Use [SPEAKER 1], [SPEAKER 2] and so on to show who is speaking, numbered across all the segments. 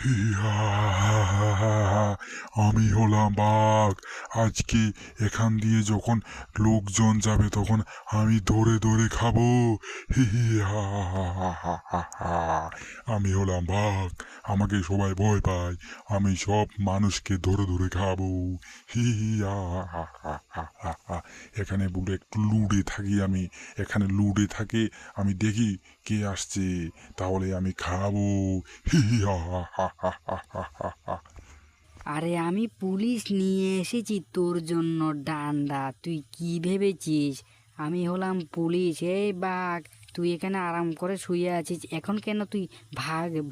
[SPEAKER 1] হিয়া, আমি হলাম বাঘ। আজকে এখান দিয়ে যখন লোকজন যাবে তখন আমি ধরে ধরে খাবো। হিয়া, আমি হলাম বাঘ। আমাকে সবাই ভয় পায়। আমি সব মানুষকে ধরে ধরে খাবো। হিয়া, এখানে পুরো একটু লুডে থাকি আমি। এখানে লুডে থাকে। আমি দেখি কে আসছে, তাহলে আমি খাবো। হিয়া।
[SPEAKER 2] আরে আমি পুলিশ নিয়ে এসেছি তোর জন্য ডান্ডা, তুই কি ভেবেছিস আমি হলাম পুলিশ? এই বাঘ, তুই এখানে আরাম করে শুয়ে আছিস, এখন কেন তুই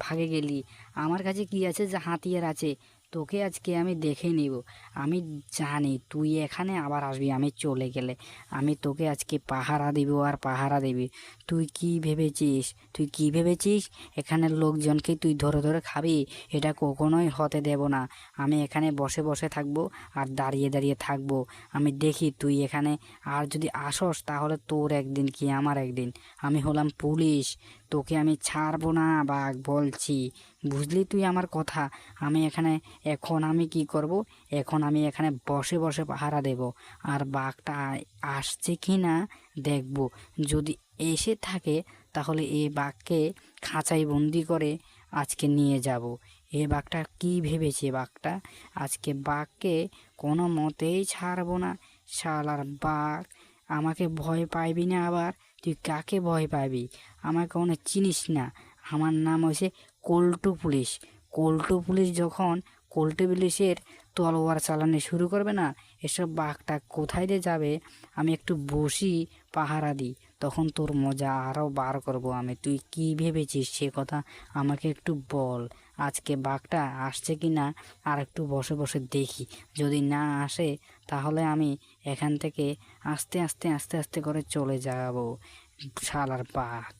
[SPEAKER 2] ভাগে গেলি? আমার কাছে কি আছে যে হাতিয়ার আছে, তোকে আজকে আমি দেখে নিব। আমি জানি তুই এখানে আবার আসবি আমি চলে গেলে। আমি তোকে আজকে পাহারা দিব আর পাহারা দিবি। তুই কি ভেবেছিস এখানের লোকজনকে তুই ধরে ধরে খাবি? এটা কখনোই হতে দেব না। আমি এখানে বসে বসে থাকবো আর দাঁড়িয়ে দাঁড়িয়ে থাকবো। আমি দেখি তুই এখানে আর যদি আসস তাহলে তোর একদিন কি আমার একদিন। আমি হলাম পুলিশ, তোকে আমি ছাড়বো না বাঘ, বলছি। বুঝলি তুই আমার কথা? এখন আমি কি করব, এখন আমি এখানে বসে বসে পাহারা দেব। আর বাঘটা আসছে কি না দেখব। যদি এসে থাকে তাহলে এই বাঘকে খাঁচায় বন্দি করে আজকে নিয়ে যাব। এ বাঘটা কি ভেবেছে বাঘটা? আজকে বাঘকে কোনো মতেই ছাড়বো না। শালার বাঘ, আমাকে ভয় পাইবি না আবার? তুই কাকে ভয় পাবি? আমাকে অনেক চিনিস না। আমার নাম হয়েছে কল্টু পুলিশ। কল্টু পুলিশ যখন কল্টু পুলিশের তলোয়ার চালানো শুরু করবে না, এসব বাঘটা কোথায় দিয়ে যাবে, আমি একটু বসি পাহারা দিই, তখন তোর মজা আরও বার করব আমি। তুই কি ভেবেছিস সে কথা আমাকে একটু বল। আজকে বাঘটা আসছে কি না আর একটু বসে বসে দেখি। যদি না আসে তাহলে আমি এখান থেকে আস্তে আস্তে আস্তে আস্তে করে চলে যাব। শালার বাঘ।